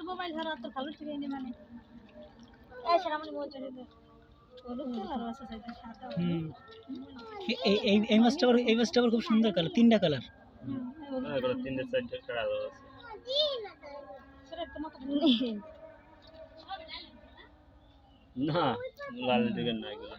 Mobile ছাড়া তো ভালো শিখে নি মানে এই মাছটা আবার খুব সুন্দর কালার, তিনটা কালার। তিনটে চারটে কালার আছে। না লাল দিকে না এগুলো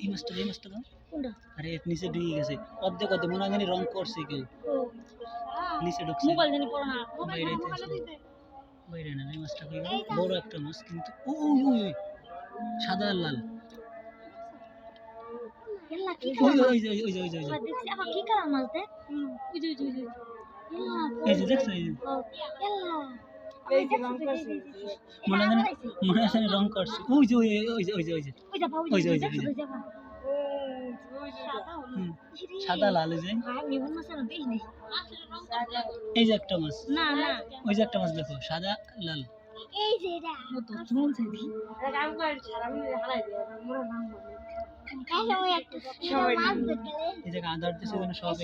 এই মাছটা দাও। আরে নিচে ঢুকে গেছে, অর্ধেক মনে হয় রং করছে কেউ, নিচে ঢুকছে। বাইরে না, এই মাছটা বড় একটা মাছ, কিন্তু ওই সাদা আর লাল। মনে আছে রং করছে, সাদা লাল। এই যে একটা মাছ, ওই যে একটা মাছ দেখো, সাদা লাল। এই যে আদার সব